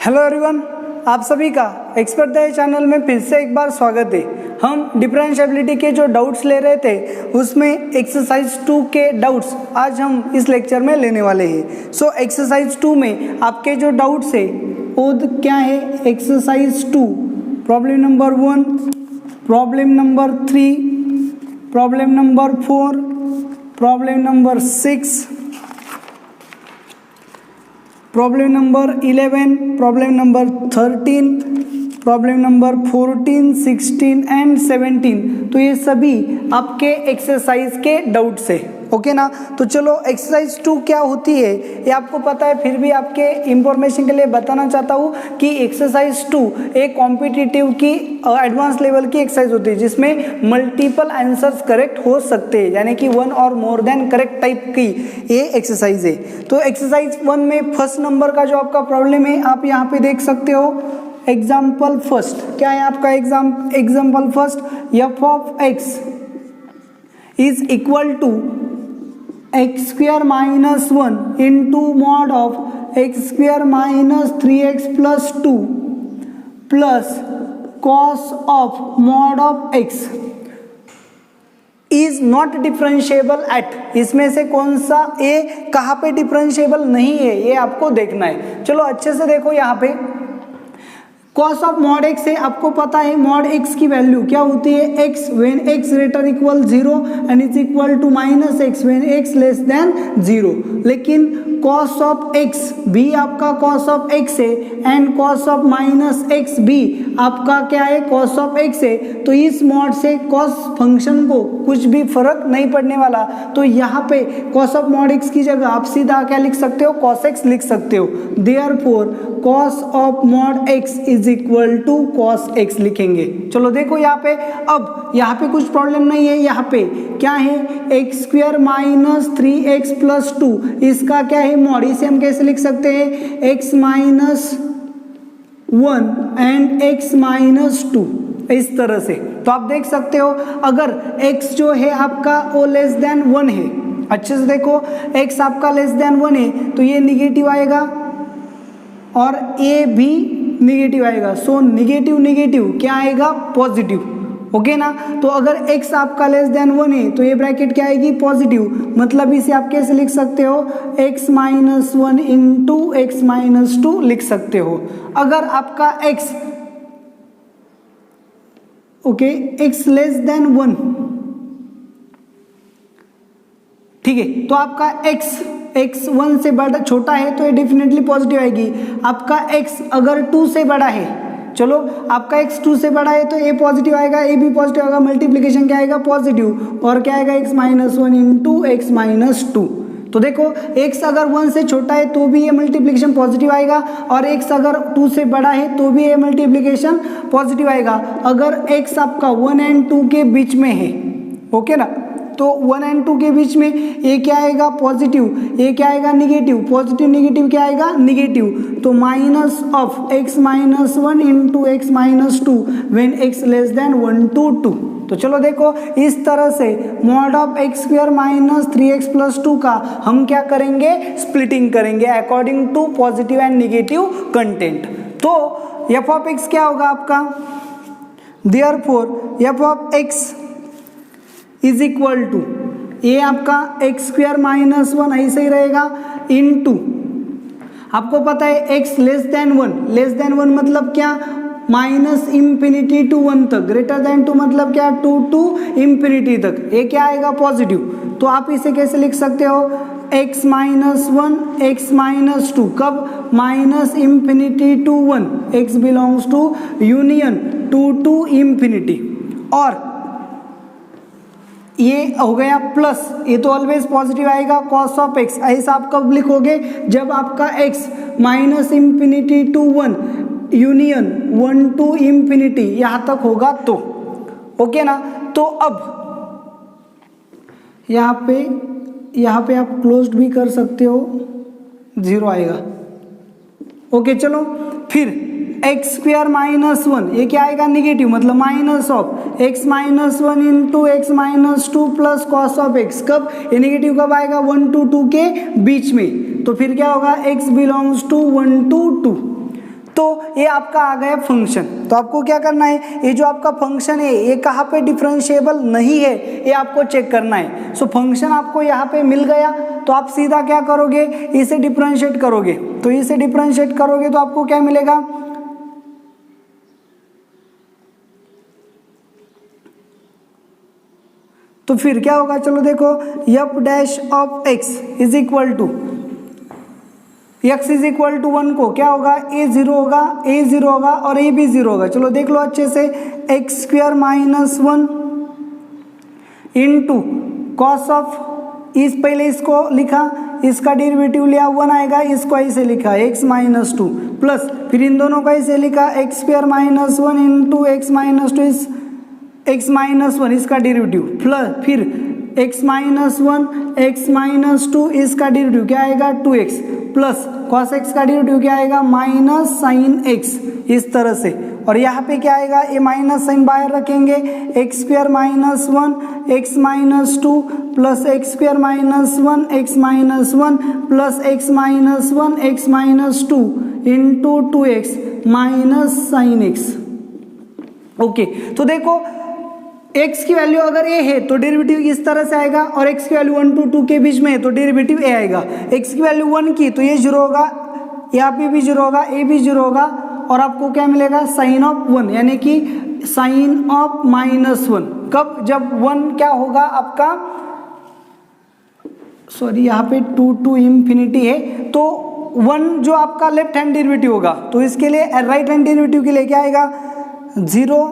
Hello everyone, आप सभी का एक्सपर्ट द चैनल में फिर से एक बार स्वागत है। हम डिफरेंशिएबिलिटी के जो डाउट्स ले रहे थे उसमें एक्सरसाइज 2 के डाउट्स आज हम इस लेक्चर में लेने वाले हैं। सो एक्सरसाइज 2 में आपके जो डाउट्स है वो क्या है? Exercise 2 problem number 1, problem number 3, problem number 4, problem number 6, problem number 11, problem number 13, problem number 14, 16 and 17। तो ये सभी आपके एक्सरसाइज के डाउट्स है, ओके ना। तो चलो एक्सरसाइज 2 क्या होती है ये आपको पता है, फिर भी आपके इंफॉर्मेशन के लिए बताना चाहता हूँ कि एक्सरसाइज 2 एक कॉम्पिटिटिव की एडवांस लेवल की एक्सरसाइज होती है जिसमें मल्टीपल आंसर्स करेक्ट हो सकते हैं, यानी कि 1 और मोर देन करेक्ट टाइप की ये एक्सरसाइज है। तो एक्सरसाइज 1 में फर्स्ट नंबर का जो आपका प्रॉब्लम है आप यहाँ पे देख सकते हो। एग्जाम्पल फर्स्ट क्या है आपका? Example first, f of x is equal to x square minus 1 into mod of x square minus 3x plus 2 plus cos of mod of x is not differentiable at. इसमें से कौन सा ए कहाँ पे differentiable नहीं है ये आपको देखना है। चलो अच्छे से देखो, यहाँ पे कॉस ऑफ मॉड एक्स है, आपको पता है मॉड एक्स की वैल्यू क्या होती है? X when x greater equal 0 and is equal to minus x when x less than 0। लेकिन कॉस ऑफ एक्स भी आपका कॉस ऑफ एक्स है and cos of minus x भी आपका क्या है? कॉस ऑफ एक्स है। तो इस मॉड से कॉस फंक्शन को कुछ भी फर्क नहीं पड़ने वाला। तो यहाँ पे कॉस ऑफ मॉड एक्स की जगह आप सीधा क्या लिख सकते हो? कॉस एक्स लिख सकते हो। Therefore cos of mod x is equal to cos x लिखेंगे। चलो देखो यहाँ पे, अब यहाँ पे कुछ प्रॉब्लम नहीं है। यहाँ पे क्या है? X square minus 3x plus 2, इसका क्या है? मॉड। इसे हम कैसे लिख सकते हैं? x minus 1 and x minus 2, इस तरह से। तो आप देख सकते हो अगर x जो है आपका वो लेस देन 1 है, अच्छे से देखो x आपका लेस देन 1 है तो ये निगेटिव आएगा और a भी निगेटिव आएगा। सो निगेटिव निगेटिव क्या आएगा? पॉजिटिव, ओके ना। तो अगर x आपका लेस देन 1 है तो ये ब्रैकेट क्या आएगी? पॉजिटिव। मतलब इसे आप कैसे लिख सकते हो? x minus 1 into x minus 2 लिख सकते हो। अगर आपका x okay x less than 1, ठीक है, तो आपका x 1 से बड़ा छोटा है तो ये डेफिनेटली पॉजिटिव आएगी। आपका x अगर 2 से बड़ा है, चलो आपका x 2 से बड़ा है तो a पॉजिटिव आएगा, a भी पॉजिटिव आएगा, मल्टीप्लिकेशन क्या आएगा? पॉजिटिव। और क्या आएगा? x minus 1 into x minus 2। तो देखो x अगर 1 से छोटा है तो भी ये मल्टीप्लिकेशन पॉजिटिव आएगा और x अगर 2 से बड़ा है तो भी ये मल्टीप्लिकेशन पॉजिटिव आएगा। अगर x आपका 1 एंड 2 के बीच में है, ओके ना, तो 1 एंड 2 के बीच में ये क्या आएगा? पॉजिटिव। ये क्या आएगा? निगेटिव। पॉजिटिव निगेटिव क्या आएगा? निगेटिव। तो minus of x minus 1 into x minus 2 when x less than 1 to 2। तो चलो देखो इस तरह से mod of x square minus 3x plus 2 का हम क्या करेंगे? स्प्लिटिंग करेंगे according to positive and negative content. तो एफ ऑफ एक्स क्या होगा आपका? Therefore f of x is equal to, ये आपका एक्स स्क्वायर माइनस 1 ऐसे ही रहेगा इनटू, आपको पता है x less than 1, less than 1 मतलब क्या? माइनस इंफिनिटी टू 1 तक, ग्रेटर देन 2 मतलब क्या? 2 टू इंफिनिटी तक। ये क्या आएगा? पॉजिटिव। तो आप इसे कैसे लिख सकते हो? x माइनस 1 x माइनस 2, कब? Minus infinity to 1, x belongs to union 2 to infinity. और ये हो गया प्लस, ये तो ऑलवेज पॉजिटिव आएगा, कॉस ऑफ एक्स। ऐसा आप कब लिखोगे? जब आपका x minus infinity to 1 union 1 to infinity यहाँ तक होगा तो, ओके ना। तो अब यहाँ पे आप क्लोज्ड भी कर सकते हो, 0 आएगा, ओके। चलो फिर एक्स स्क्वायर माइनस 1, ये क्या आएगा? निगेटिव, मतलब minus of x minus 1 into x minus 2 plus cos of x. कब? ये निगेटिव कब आएगा? 1 to 2 के बीच में। तो फिर क्या होगा? x belongs to 1 to 2। तो ये आपका आ गया फंक्शन। तो आपको क्या करना है, ये जो आपका फंक्शन है ये कहाँ पे डिफरेंशिएबल नहीं है ये आपको चेक करना है। सो फंक्शन आपको यहाँ पे मिल गया तो आप सीधा क्या करोगे, इसे डिफरेंशिएट करोगे। तो इसे डिफरेंशिएट करोगे तो आपको क्या मिलेगा, तो फिर क्या होगा, चलो देखो, f dash of x is equal to x is equal to 1 को क्या होगा, a 0 होगा, a 0 होगा और a भी 0 होगा। चलो देख लो अच्छे से, x square minus 1 into cos of, इस पहले इसको लिखा, इसका डेरिवेटिव लिया 1 आएगा, इसको ऐसे लिखा x माइनस 2 प्लस फिर इन दोनों को ऐसे लिखा x square minus 1 into x minus 2 इस x माइनस 1 इसका डेरिवेटिव प्लस फिर x माइनस 1 x माइनस 2 इसका डेरिवेटिव क्या आएगा 2x प्लस cos x का डेरिवेटिव क्या आएगा माइनस साइन x, इस तरह से। और यहाँ पे क्या आएगा, ये माइनस साइन बाहर रखेंगे, x square minus 1 x minus 2 plus x square minus 1 x minus 1 plus x minus 1 x minus 2 into 2x minus sign x। Okay, तो देखो x की वैल्यू अगर a है तो डेरिवेटिव इस तरह से आएगा, और x की वैल्यू 1 to 2 के बीच में है तो डेरिवेटिव a आएगा। x की वैल्यू 1 की तो ये 0 होगा, यहाँ पे भी 0 होगा, a भी 0 होगा, और आपको क्या मिलेगा साइन ऑफ 1 यानी कि साइन ऑफ माइनस 1। कब, जब 1 क्या होगा आपका, सॉरी यहाँ पे 2 to इंफिनिटी है, तो 1 जो आपका लेफ्ट हैंड डेरिवेटिव होगा तो इसके लिए राइट हैंड डेरिवेटिव के लिए क्या आएगा 0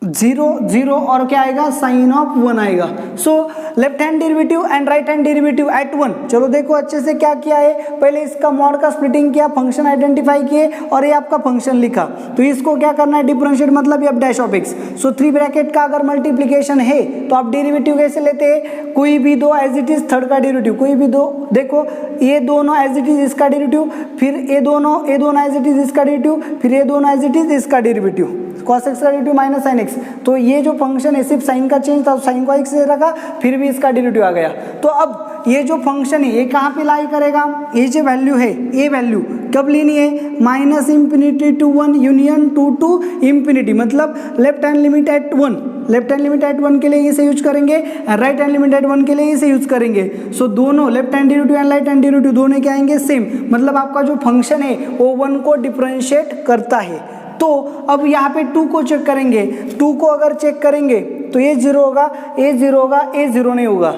0 0 और क्या आएगा साइन ऑफ 1 आएगा। So left hand derivative and right hand derivative eight 1। चलो देखो अच्छे से क्या किया है, पहले इसका मॉड का स्प्लिटिंग किया, फंक्शन आइडेंटिफाई किए और ये आपका फंक्शन लिखा। तो इसको क्या करना है डिफरेंशिएट, मतलब F dash of x. So 3 bracket का अगर मल्टीप्लीकेशन है तो आप डेरिवेटिव कैसे लेते हैं, कोई भी दो एज इट इज थर्ड का डेरिवेटिव, कोई भी दो, देखो ये दोनों एज इट इज इसका डेरिवेटिव, फिर ये दोनों एज इट इज इसका डेरिवेटिव, फिर ये दोनों एज इट इज इसका डेरिवेटिव, cos x का डेरिवेटिव माइनस साइन x। तो ये जो फंक्शन है सिर्फ साइन का चेंज था, साइन को x से रखा, फिर भी इसका डेरिवेटिव आ गया। तो अब ये जो फंक्शन है ये कहाँ पे लाई करेगा, ये जो वैल्यू है ये वैल्यू कब लेनी है, minus infinity to 1 union 2 to infinity, मतलब left hand limit at 1, left hand limit at 1 के लिए इसे यूज करेंगे, राइट हैंड लिमिट एट 1 के लिए इसे यूज करेंगे। सो दोनों left hand derivative and right hand derivative दोनों क्या आएंगे सेम, मतलब आपका जो फंक्शन है वो 1 को डिफरेंशिएट करता है। तो अब यहाँ पे 2 को चेक करेंगे, 2 को अगर चेक करेंगे तो ये 0 होगा, a 0 होगा, a 0 नहीं होगा,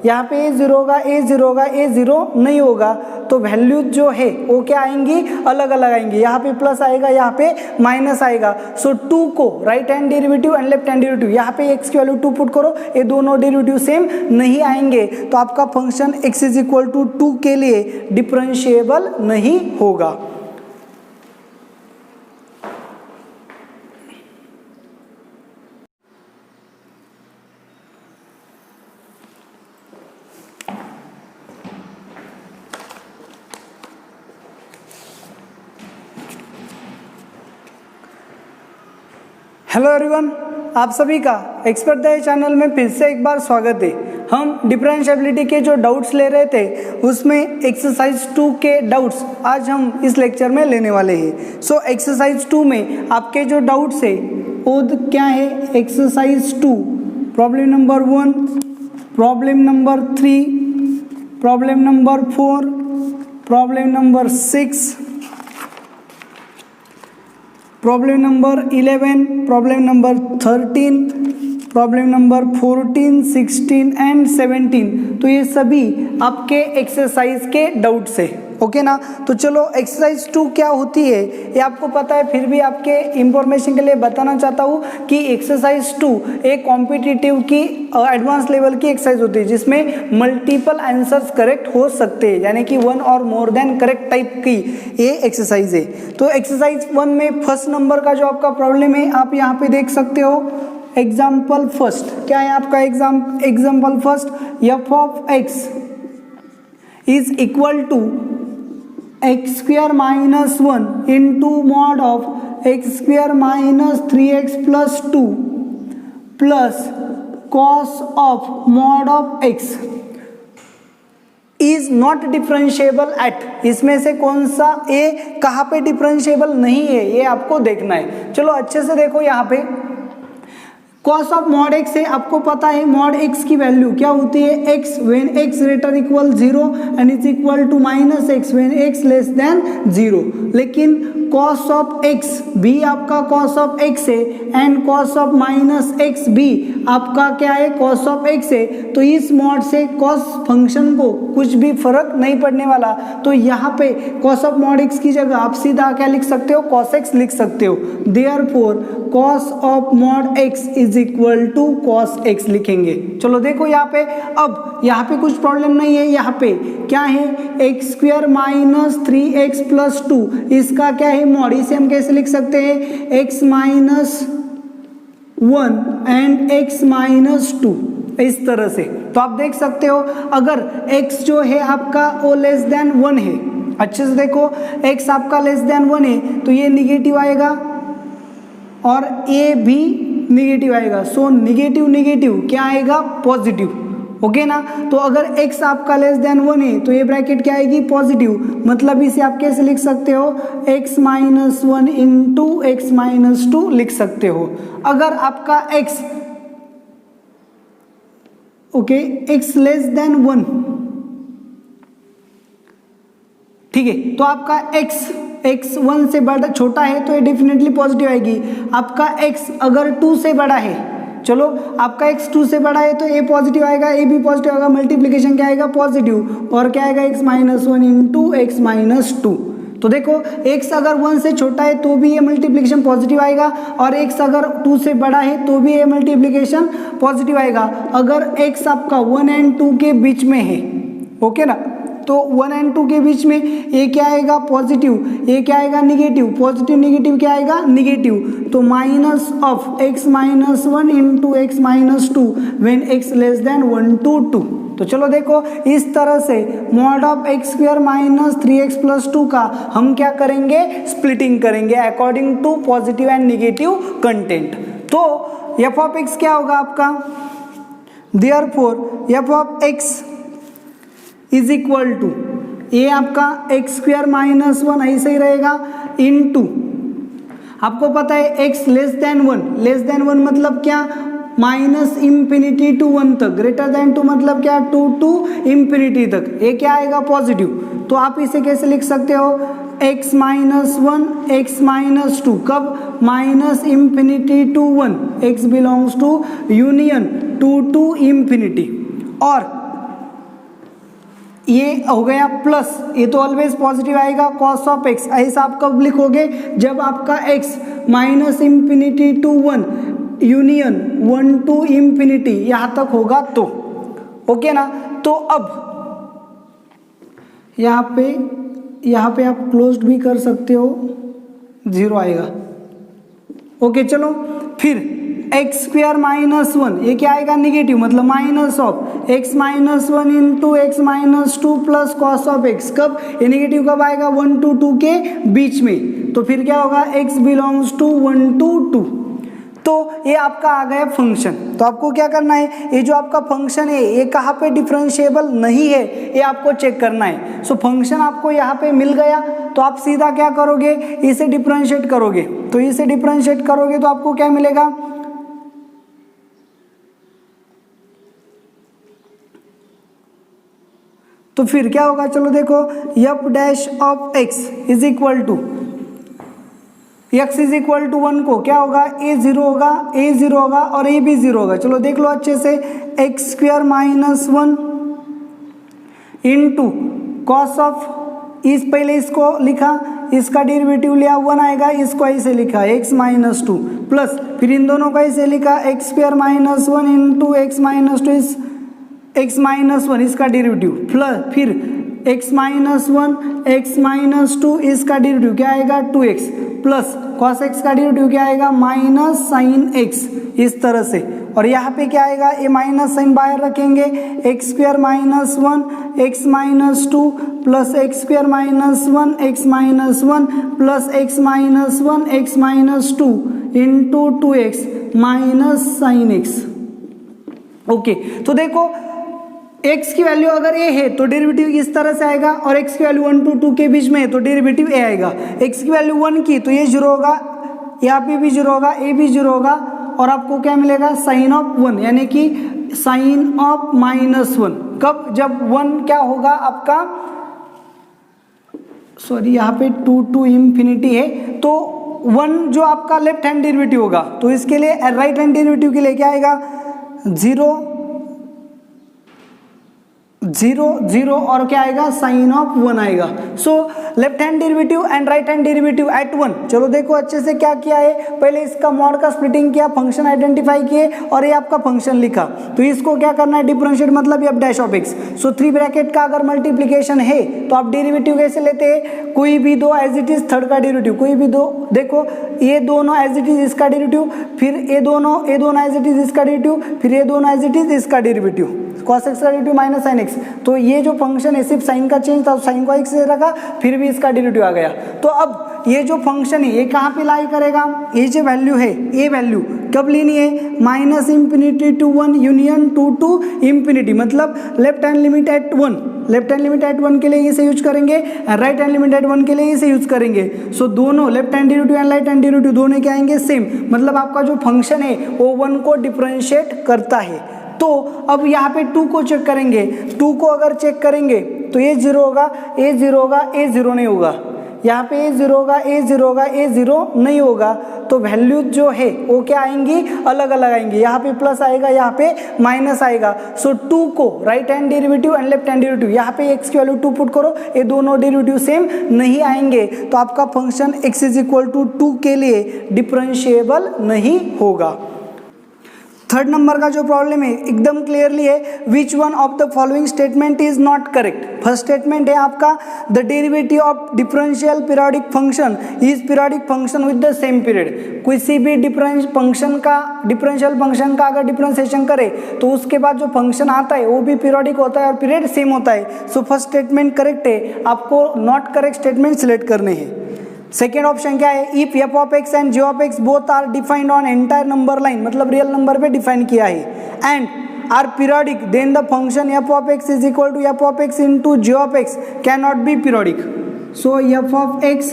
यहाँ पे a 0 होगा, a 0 होगा, a 0 नहीं होगा। तो वैल्यू जो है वो क्या आएंगी, अलग अलग आएंगी, यहाँ पे प्लस आएगा, यहाँ पे माइनस आएगा। सो 2 को right hand derivative and left hand derivative, यहाँ पे x की वैल्यू 2 पुट करो, ये दोनों डेरिवेटिव सेम नहीं आएंगे, तो आपका function x is equal to 2 के लिए डिफरेंशिएबल नहीं होगा। हेलो एवरीवन, आप सभी का एक्सपर्ट द चैनल में फिर से एक बार स्वागत है। हम डिफरेंशिएबिलिटी के जो डाउट्स ले रहे थे उसमें एक्सरसाइज 2 के डाउट्स आज हम इस लेक्चर में लेने वाले हैं। सो एक्सरसाइज 2 में आपके जो डाउट्स है वो क्या है, exercise 2 problem number 1, problem number 3, problem number 4, problem number 6, problem number 11, problem number 13, problem number 14, 16 and 17। तो ये सभी आपके एक्सरसाइज के डाउट्स है, ओके ना। तो चलो एक्सरसाइज 2 क्या होती है ये आपको पता है, फिर भी आपके इंफॉर्मेशन के लिए बताना चाहता हूँ कि एक्सरसाइज 2 एक कॉम्पिटिटिव की एडवांस लेवल की एक्सरसाइज होती है जिसमें मल्टीपल आंसर्स करेक्ट हो सकते हैं, यानी कि 1 और मोर देन करेक्ट टाइप की ये एक्सरसाइज है। तो एक्सरसाइज 1 में फर्स्ट नंबर का जो आपका प्रॉब्लम है आप यहाँ पे देख सकते हो, एग्जाम्पल फर्स्ट क्या है आपका example first, f of x is equal to x square minus 1 into mod of x square minus 3x plus 2 plus cos of mod of x is not differentiable at, इसमें से कौन सा ए कहाँ पे differentiable नहीं है ये आपको देखना है। चलो अच्छे से देखो यहाँ पे कॉस ऑफ मॉड एक्स है, आपको पता है मॉड एक्स की वैल्यू क्या होती है, x when x greater equal 0 and is equal to minus x when x less than 0। लेकिन कॉस ऑफ एक्स भी आपका कॉस ऑफ एक्स है and cos of minus x भी आपका क्या है, कॉस ऑफ एक्स है। तो इस मॉड से कॉस फंक्शन को कुछ भी फर्क नहीं पड़ने वाला। तो यहाँ पे कॉस ऑफ मॉड एक्स की जगह आप सीधा क्या लिख सकते हो, कॉस एक्स लिख सकते हो। Therefore cos of mod x is equal to cos x लिखेंगे। चलो देखो यहाँ पे, अब यहाँ पे कुछ प्रॉब्लम नहीं है। यहाँ पे क्या है, x square minus 3x plus 2, इसका क्या है मॉड, इसे हम कैसे लिख सकते हैं, x minus 1 and x minus 2 इस तरह से। तो आप देख सकते हो अगर x जो है आपका वो लेस देन 1 है, अच्छे से देखो x आपका लेस देन 1 है तो ये निगेटिव आएगा और a भी निगेटिव आएगा। सो निगेटिव निगेटिव क्या आएगा, पॉजिटिव। ओके ना। तो अगर x आपका लेस देन 1 है तो ये ब्रैकेट क्या आएगी, पॉजिटिव। मतलब इसे आप कैसे लिख सकते हो, x minus 1 into x minus 2 लिख सकते हो। अगर आपका x okay x less than 1, ठीक है, तो आपका x 1 से बड़ा छोटा है तो ये डेफिनेटली पॉजिटिव आएगी। आपका x अगर 2 से बड़ा है, चलो आपका x 2 से बड़ा है तो a पॉजिटिव आएगा, a भी पॉजिटिव आएगा, मल्टीप्लिकेशन क्या आएगा, पॉजिटिव। और क्या आएगा, x minus 1 into x minus 2। तो देखो x अगर 1 से छोटा है तो भी ये मल्टीप्लिकेशन पॉजिटिव आएगा और x अगर 2 से बड़ा है तो भी ये मल्टीप्लिकेशन पॉजिटिव आएगा। अगर x आपका 1 एंड 2 के बीच में है, ओके ना, तो 1 एंड 2 के बीच में ये क्या आएगा, पॉजिटिव, ये क्या आएगा, निगेटिव। पॉजिटिव निगेटिव क्या आएगा, निगेटिव। तो minus of x minus 1 into x minus 2 when x less than 1 to 2। तो चलो देखो इस तरह से mod of x square minus 3x plus 2 का हम क्या करेंगे, स्प्लिटिंग करेंगे according to positive and negative content. तो f ऑफ x क्या होगा आपका, therefore f of x is equal to, ये आपका एक्स स्क्वायर माइनस 1 ऐसे ही रहेगा इनटू, आपको पता है x less than 1, less than 1 मतलब क्या, माइनस इंफिनिटी टू 1 तक, ग्रेटर देन 2 मतलब क्या, 2 टू इंफिनिटी तक, ये क्या आएगा, पॉजिटिव। तो आप इसे कैसे लिख सकते हो, x माइनस 1 एक्स माइनस 2, कब, minus infinity to 1, x belongs to union 2 to infinity. और ये हो गया प्लस, ये तो ऑलवेज पॉजिटिव आएगा, कॉस ऑफ एक्स। ऐसा आप कब लिखोगे, जब आपका x minus infinity to 1 union 1 to infinity यहाँ तक होगा तो, ओके ना। तो अब यहाँ पे आप क्लोज्ड भी कर सकते हो, 0 आएगा। ओके चलो फिर एक्स स्क्वायर माइनस 1, ये क्या आएगा, निगेटिव, मतलब minus of x minus 1 into x minus 2 plus cos of x. कब, ये निगेटिव कब आएगा, 1 to 2 के बीच में। तो फिर क्या होगा, x बिलोंग्स टू 1 to 2। तो ये आपका आ गया फंक्शन। तो आपको क्या करना है, ये जो आपका फंक्शन है ये कहाँ पे डिफरेंशिएबल नहीं है ये आपको चेक करना है। सो फंक्शन आपको यहाँ पे मिल गया तो आप सीधा क्या करोगे, इसे डिफरेंशिएट करोगे। तो इसे डिफरेंशिएट करोगे तो आपको क्या मिलेगा, तो फिर क्या होगा, चलो देखो f dash of x is equal to, x is equal to 1 को क्या होगा, a 0 होगा, a 0 होगा और a भी 0 होगा। चलो देख लो अच्छे से, x square minus 1 into cos of, इस पहले इसको लिखा, इसका डेरिवेटिव लिया 1 आएगा, इसको ऐसे लिखा x माइनस 2 प्लस, फिर इन दोनों को ऐसे लिखा x square minus 1 into x minus 2 इस x माइनस 1 इसका डेरिवेटिव प्लस, फिर x माइनस 1 x माइनस 2 इसका डेरिवेटिव क्या आएगा, 2x प्लस cos x का डेरिवेटिव क्या आएगा, माइनस साइन x, इस तरह से। और यहाँ पे क्या आएगा, ये माइनस साइन बाहर रखेंगे, x square minus 1 x minus 2 plus x square minus 1 x minus 1 plus x minus 1 x minus 2 into 2x minus sign x। Okay तो देखो x की वैल्यू अगर a है तो डेरिवेटिव इस तरह से आएगा, और x की वैल्यू 1 to 2 के बीच में है तो डेरिवेटिव a आएगा। x की वैल्यू 1 की तो ये 0 होगा, यहाँ पे भी 0 होगा, a भी 0 होगा, और आपको क्या मिलेगा साइन ऑफ 1, यानी कि साइन ऑफ -1। कब? जब 1 क्या होगा आपका, सॉरी यहाँ पे 2 to इंफिनिटी है, तो 1 जो आपका लेफ्ट हैंड डेरिवेटिव होगा, तो इसके लिए राइट हैंड डेरिवेटिव के लिए क्या आएगा 0 0 0 और क्या आएगा साइन ऑफ 1 आएगा। So left hand derivative and right hand derivative eight 1। चलो देखो अच्छे से क्या किया है, पहले इसका मॉड का स्प्लिटिंग किया, फंक्शन आइडेंटिफाई किए और ये आपका फंक्शन लिखा। तो इसको क्या करना है डिफरेंशिएट, मतलब f dash of x। So 3 bracket का अगर मल्टीप्लीकेशन है तो आप डेरिवेटिव कैसे लेते हैं, कोई भी दो एज इट इज थर्ड का डेरिवेटिव, कोई भी दो, देखो ये दोनों एज इट इज इसका डेरिवेटिव, फिर ये दोनों एज इट इज इसका डेरिवेटिव, फिर ये दोनों एज इट इज इसका डेरिवेटिव, cos x का डेरिवेटिव माइनस साइन x। तो ये जो फंक्शन है सिर्फ साइन का चेंज था, साइन को x से रखा, फिर भी इसका डेरिवेटिव आ गया। तो अब ये जो फंक्शन है ये कहाँ पे लाई करेगा, ये जो वैल्यू है ये वैल्यू कब लेनी है, -∞ to 1 यूनियन 2 to इंफिनिटी, मतलब left hand limit at 1, left hand limit at 1 के लिए इसे यूज करेंगे, राइट हैंड लिमिट एट 1 के लिए इसे यूज करेंगे। सो दोनों left hand derivative and right hand derivative दोनों क्या आएंगे सेम, मतलब आपका जो फंक्शन है वो 1 को डिफरेंशिएट करता है। तो अब यहाँ पे 2 को चेक करेंगे, 2 को अगर चेक करेंगे तो ये 0 होगा, ए 0 होगा, ए 0 नहीं होगा, यहाँ पे ए 0 होगा, ए 0 होगा, ए 0 नहीं होगा। तो वैल्यू जो है वो क्या आएंगी, अलग अलग आएंगी, यहाँ पे प्लस आएगा, यहाँ पे माइनस आएगा। सो 2 को right hand derivative and left hand derivative, यहाँ पे x की वैल्यू 2 पुट करो, ये दोनों डेरिवेटिव सेम नहीं आएंगे, तो आपका फंक्शन x = 2 के लिए डिफरेंशिएबल नहीं होगा। थर्ड नंबर का जो प्रॉब्लम है एकदम क्लियरली है, which one of the following statement is not correct. First statement है आपका the derivative of differential periodic function is periodic function with the same period. किसी भी डिफरेंशियल फंक्शन का अगर डिफरेंशिएशन करे तो उसके बाद जो फंक्शन आता है वो भी पीरियोडिक होता है और पीरियड सेम होता है। सो फर्स्ट स्टेटमेंट करेक्ट है, आपको नॉट करेक्ट स्टेटमेंट सिलेक्ट करने हैं। सेकेंड ऑप्शन क्या है, if f of x and g of x both are defined on entire number line, मतलब रियल नंबर पे डिफाइन किया है, and are periodic then the function f of x is equal to f of x into g of x can not be periodic. So f of x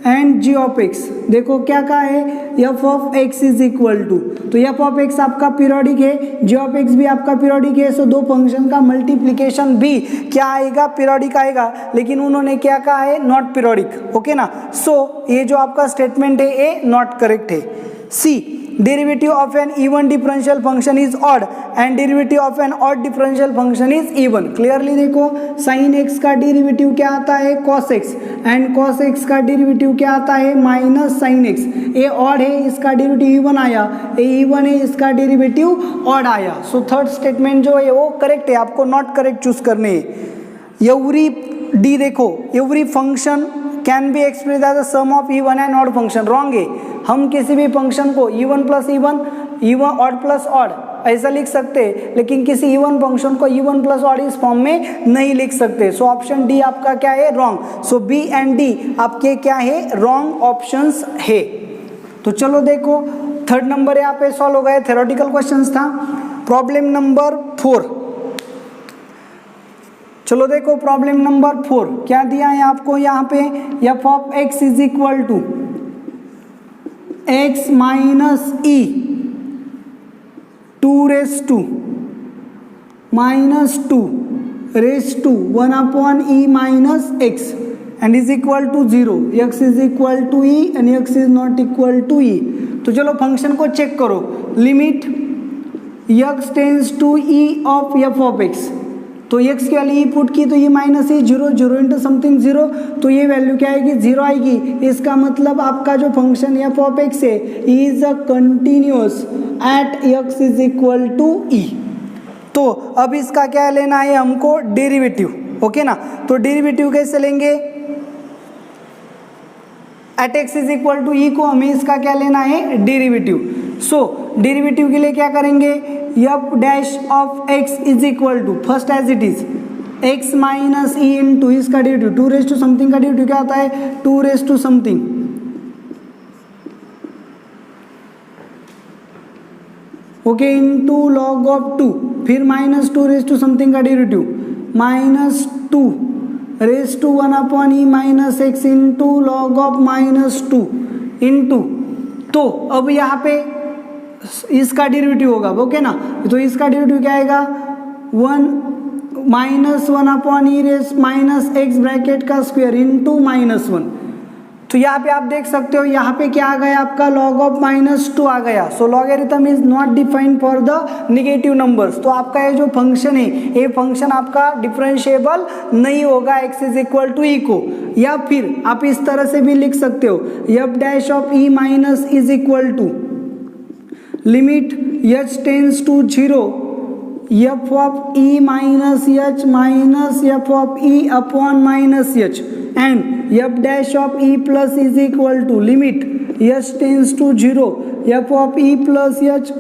and g of x, देखो क्या कहा है, f of x is equal to, तो f of x आपका periodic है, g of x भी आपका periodic है। सो दो फंक्शन का मल्टीप्लिकेशन भी क्या आएगा, पीरियोडिक आएगा, लेकिन उन्होंने क्या कहा है, नॉट पीरियोडिक। ओके ना। सो ये जो आपका स्टेटमेंट है ये नॉट करेक्ट है। See derivative of an even differential function is odd and derivative of an odd differential function is even. Clearly देखो साइन x का डेरिवेटिव क्या आता है cos x, and cos x का डेरिवेटिव क्या आता है माइनस साइन x। ये ऑड है, इसका डेरिवेटिव इवन आया, ये इवन है, इसका डेरिवेटिव ऑड आया। सो थर्ड स्टेटमेंट जो है वो करेक्ट है, आपको नॉट करेक्ट चूज करने है। एवरी डी देखो, every function can be express as a sum of even and odd function, wrong है। हम किसी भी फंक्शन को even plus even, even odd plus odd ऐसा लिख सकते हैं, लेकिन किसी इवन फंक्शन को इवन प्लस ऑड इस फॉर्म में नहीं लिख सकते। सो ऑप्शन डी आपका क्या है, wrong. So B and D आपके क्या है, रॉन्ग ऑप्शंस है। तो चलो देखो थर्ड नंबर यहाँ पे सॉल्व हो गए, थ्योरेटिकल क्वेश्चंस था। प्रॉब्लम नंबर 4, चलो देखो प्रॉब्लम नंबर 4 क्या दिया है आपको यहाँ पे, f of x is equal to x minus e 2 raise to minus 2 raise to 1 upon e minus x and is equal to 0, x is equal to e and x is not equal to e। तो चलो function को check करो, limit x tends to e of f of x, तो x की value put की तो ये minus है 0, 0 इंटू समथिंग 0, तो ये वैल्यू क्या आएगी, 0 आएगी। इसका मतलब आपका जो फंक्शन f ऑफ x है is a continuous at x is equal to e। तो अब इसका क्या लेना है हमको, डेरिवेटिव। ओके ना। तो डेरिवेटिव कैसे लेंगे, at x is equal to e को हमें इसका क्या लेना है, डेरिवेटिव। सो डेरिवेटिव के लिए क्या करेंगे, f dash of x is equal to, first as it is x minus e into इसका डेरिवेटिव 2 रेस टू समथिंग का डेरिवेटिव क्या होता है, 2 raise to something okay, into log of 2, फिर -2 रेज टू समथिंग का derivative -2 raise to 1 upon e minus x into log of -2 into, तो अब यहाँ पे इसका डेरिवेटिव होगा, ओके ना, तो इसका डेरिवेटिव क्या आएगा 1 upon e raise minus x bracket का स्क्वायर इंटू -1। तो यहाँ पे आप देख सकते हो यहाँ पे क्या आ गया आपका log ऑफ -2 आ गया। So logarithm is not defined for the negative numbers. तो आपका ये जो फंक्शन है ये फंक्शन आपका डिफरेंशिएबल नहीं होगा x इज इक्वल टू ई को, या फिर आप इस तरह से भी लिख सकते हो f dash of e minus is equal to limit h tends to 0 f of e minus h minus f of e upon minus h and f dash of e plus is equal to limit h tends to 0 f of e plus h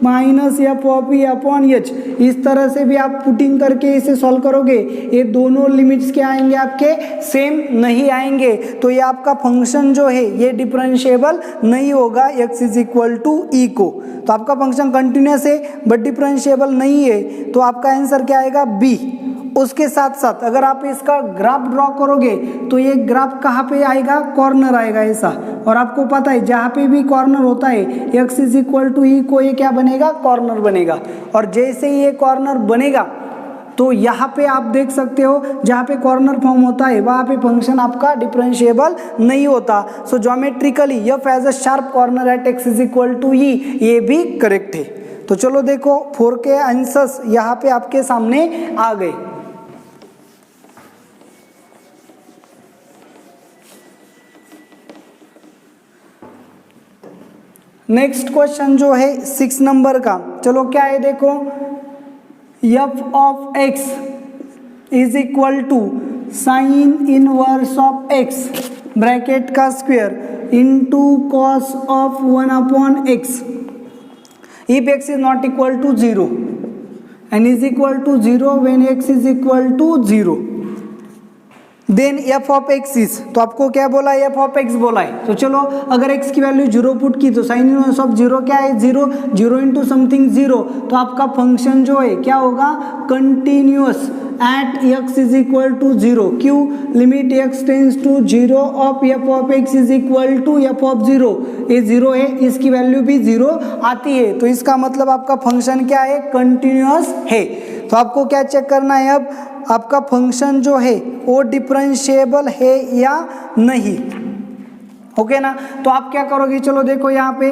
minus f of e upon h। इस तरह से भी आप putting करके इसे solve करोगे, ये दोनों लिमिट्स क्या आएंगे आपके सेम नहीं आएंगे, तो ये आपका फंक्शन जो है ये डिफरेंशिएबल नहीं होगा x इज इक्वल टू ई को। तो आपका फंक्शन कंटिन्यूस है बट डिफरेंशिएबल नहीं है, तो आपका आंसर क्या आएगा बी। उसके साथ साथ अगर आप इसका ग्राफ ड्रॉ करोगे तो ये ग्राफ कहाँ पे आएगा, कॉर्नर आएगा ऐसा, और आपको पता है जहाँ पे भी कॉर्नर होता है x इज इक्वल टू ई को ये क्या बनेगा, कॉर्नर बनेगा। और जैसे ही ये कॉर्नर बनेगा तो यहाँ पे आप देख सकते हो जहाँ पे कॉर्नर फॉर्म होता है वहाँ पे फंक्शन आपका डिफरेंशिएबल नहीं होता। So geometrically f has a sharp corner at x is equal to e, ये भी करेक्ट है। तो चलो देखो 4 के आंसर्स यहाँ पे आपके सामने आ गए। नेक्स्ट क्वेश्चन जो है 6 नंबर का, चलो क्या है देखो, f of x is equal to sine inverse of x bracket का square into cos of 1 upon x if x is not equal to 0 and is equal to 0 when x is equal to 0 then f of x is, तो आपको क्या बोला है, f of x बोला है। तो चलो अगर x की वैल्यू 0 पुट की तो साइन इनवर्स ऑफ 0 क्या है 0, 0 इंटू समथिंग 0, तो आपका फंक्शन जो है क्या होगा, continuous at x is equal to 0। क्यों, limit x tends to 0 of f of x is equal to f of 0, ये 0 है, इसकी वैल्यू भी 0 आती है, तो इसका मतलब आपका फंक्शन क्या है, कंटिन्यूअस है। तो आपको क्या चेक करना है, अब आपका फंक्शन जो है वो डिफरेंशिएबल है या नहीं, ओके ना। तो आप क्या करोगे, चलो देखो यहाँ पे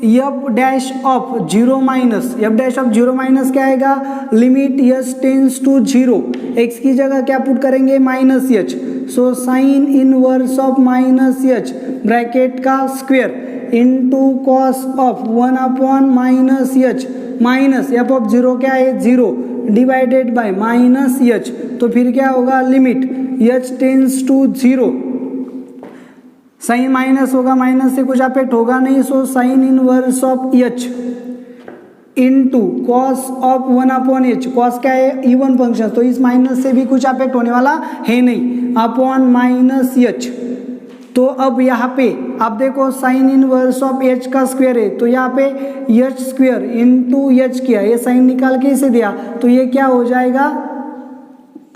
f dash of 0 minus, f dash of 0 minus क्या आएगा, limit h tends to 0, x की जगह क्या पुट करेंगे minus h, so sine inverse of minus h bracket का square into cos of 1 upon minus h minus f of 0 क्या है 0 divided by minus h, तो फिर क्या होगा, limit h tends to 0, sine minus होगा, माइनस से कुछ अफेक्ट होगा नहीं, so sine inverse of h into cos of 1 upon h, cos क्या है इवन फंक्शन, तो इस माइनस से भी कुछ अफेक्ट होने वाला है नहीं, अपॉन माइनस h। तो अब यहाँ पे आप देखो साइन इनवर्स ऑफ h का स्क्वायर है, तो यहाँ पे h स्क्वायर इंटू h किया, ये साइन निकाल के इसे दिया, तो ये क्या हो जाएगा,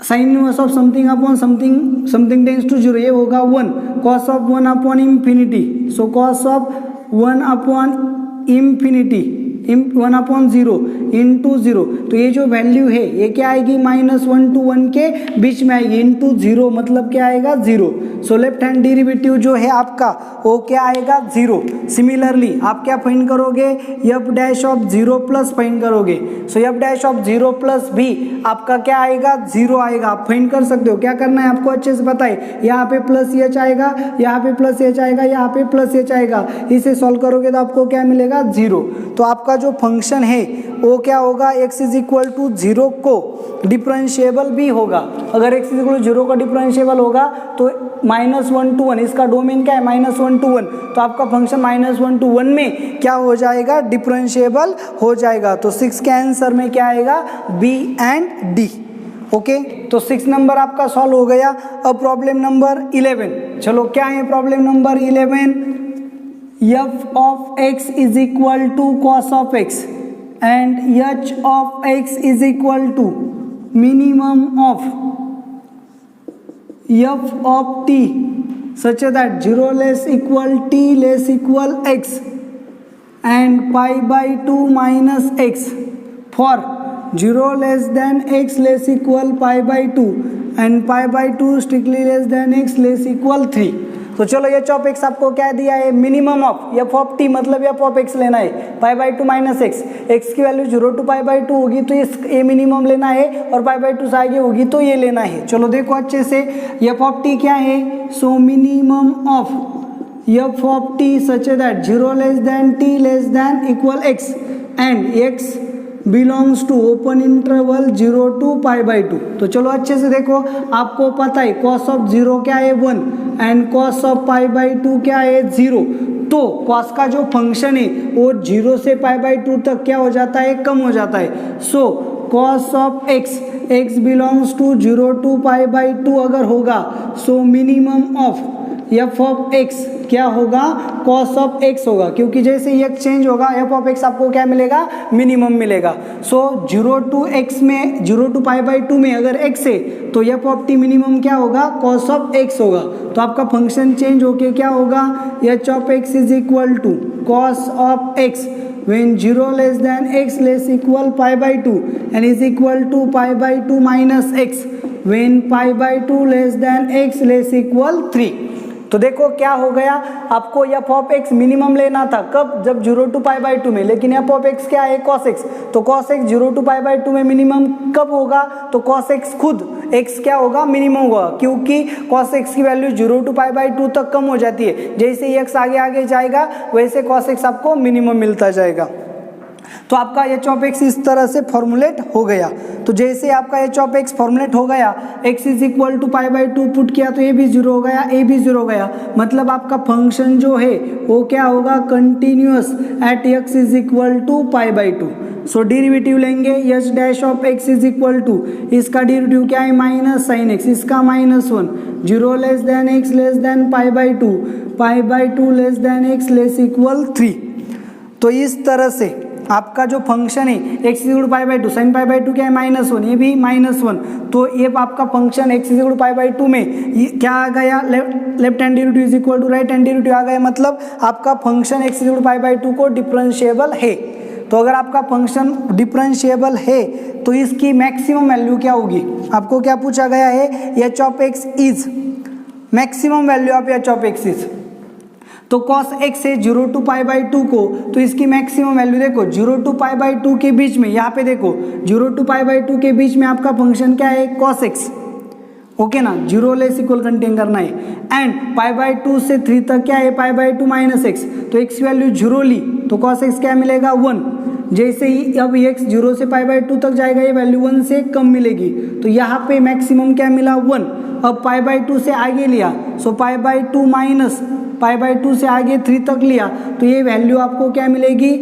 sine inverse of something upon something, something tends to 0, ये होगा 1, cos of 1 upon infinity, so cos of 1 upon infinity 1 upon 0 into 0, तो ये जो वैल्यू है ये क्या आएगी, -1 to 1 के बीच में आएगी, इंटू 0 मतलब क्या आएगा 0। सो लेफ्ट हैंड डेरिवेटिव जो है आपका वो क्या आएगा 0। सिमिलरली आप क्या फाइंड करोगे, f dash of 0 plus find करोगे, सो f डैश ऑफ 0 प्लस भी आपका क्या आएगा 0 आएगा। आप फाइंड कर सकते हो, क्या करना है आपको अच्छे से पता है, यहाँ पे प्लस h आएगा, यहाँ पे प्लस h आएगा, यहाँ पे प्लस h आएगा, इसे सॉल्व करोगे तो आपको क्या मिलेगा 0। तो आपका जो फंक्शन है वो क्या होगा, x इज इक्वल टू 0 को डिफरेंशिएबल भी होगा। अगर x इज इक्वल टू 0 का डिफरेंशिएबल होगा तो -1 to 1, इसका डोमेन क्या है -1 to 1, तो आपका फंक्शन -1 to 1 में क्या हो जाएगा, डिफरेंशिएबल हो जाएगा। तो 6 के आंसर में क्या आएगा, B एंड D, ओके। तो 6 नंबर आपका सॉल्व हो गया। अब प्रॉब्लम नंबर 11, चलो क्या है problem number 11, f of x is equal to cos of x and h of x is equal to minimum of f of t such that 0 less equal t less equal x and pi by 2 minus x for 0 less than x less equal pi by 2 and pi by 2 strictly less than x less equal 3। तो चलो ये of x आपको क्या दिया है, minimum of f of T, मतलब f of x लेना है पाई बाई 2 माइनस एक्स की वैल्यू 0 टू पाई बाई 2 होगी तो इस ए मिनिमम लेना है और पाई बाई 2 से आगे होगी तो ये लेना है। चलो देखो अच्छे से, एफ ऑफ टी क्या है, so minimum of f of t such that 0 less than t less than equal x and x belongs to open interval 0 to pi by 2। तो चलो अच्छे से देखो, आपको पता है कॉस ऑफ 0 क्या है 1 and cos of pi by 2 क्या है 0। तो कॉस का जो फंक्शन है वो 0 से पाई बाई 2 तक क्या हो जाता है, कम हो जाता है। So cos of x belongs to 0 to pi by 2 अगर होगा, so minimum of f of x क्या होगा, कॉस ऑफ एक्स होगा, क्योंकि जैसे ये चेंज होगा एफ ऑफ एक्स आपको क्या मिलेगा, मिनिमम मिलेगा। सो 0 टू एक्स में 0 टू पाई बाई 2 में अगर एक्स है तो एफ ऑफ टी मिनिमम क्या होगा, कॉस ऑफ एक्स होगा। तो आपका फंक्शन चेंज होके क्या होगा, h of x is equal to cos of x when 0 less than x less equal pi by 2 and is equal to pi by 2 minus x when pi by 2 less than x less equal 3। तो देखो क्या हो गया, आपको F of x minimum लेना था कब, जब 0 टू पाई बाई 2 में, लेकिन एफ ऑफ एक्स क्या है, कॉस एक्स। तो cos x 0 to pi by 2 में मिनिमम कब होगा, तो कॉस एक्स खुद एक्स क्या होगा, मिनिमम होगा, क्योंकि कॉस एक्स की वैल्यू 0 टू पाई बाई 2 तक कम हो जाती है। जैसे ही एक्स आगे आगे जाएगा वैसे कॉस एक्स आपको मिनिमम मिलता जाएगा। तो आपका एच ऑफ एक्स इस तरह से फॉर्मुलेट हो गया। तो जैसे आपका एच ऑफ एक्स फॉर्मुलेट हो गया, X is equal to pi by 2 put किया तो ए भी 0 हो गया, ए भी 0 हो गया, मतलब आपका फंक्शन जो है वो क्या होगा, continuous at x is equal to pi by 2। So derivative लेंगे, h dash of x is equal to, इसका डेरिवेटिव क्या है, माइनस साइन एक्स, इसका -1, 0 less than x less than pi by 2, pi by 2 less than x less equal 3। तो इस तरह से आपका जो फंक्शन है x is equal pi by 2, sine pi by 2 क्या है, -1, ये भी -1। तो ये आपका function x is equal pi by 2 में ये क्या आ गया, left hand derivative is equal to right hand derivative आ गया, मतलब आपका function x is equal pi by 2 को डिफरेंशिएबल है। तो अगर आपका फंक्शन डिफरेंशिएबल है तो इसकी मैक्सिमम वैल्यू क्या होगी, आपको क्या पूछा गया है, H of x is maximum value of H of x is. तो cos x है 0 टू पाई बाई 2 को, तो इसकी मैक्सिमम वैल्यू देखो 0 टू पाई बाई 2 के बीच में, यहाँ पे देखो 0 टू पाई बाई 2 के बीच में आपका फंक्शन क्या है, cos x, ओके ना, 0 लेस इक्वल कंटेन करना है। एंड पाई बाई 2 से 3 तक क्या है, पाई बाई 2 माइनस एक्स, तो x की वैल्यू 0 ली तो cos x क्या मिलेगा 1। जैसे ही अब x 0 से पाई बाई 2 तक जाएगा ये वैल्यू 1 से कम मिलेगी, तो यहाँ पे मैक्सिमम क्या मिला 1। अब पाई बाई 2 से आगे लिया, so pi by 2 minus pi by 2 से आगे 3 तक लिया तो ये वैल्यू आपको क्या मिलेगी,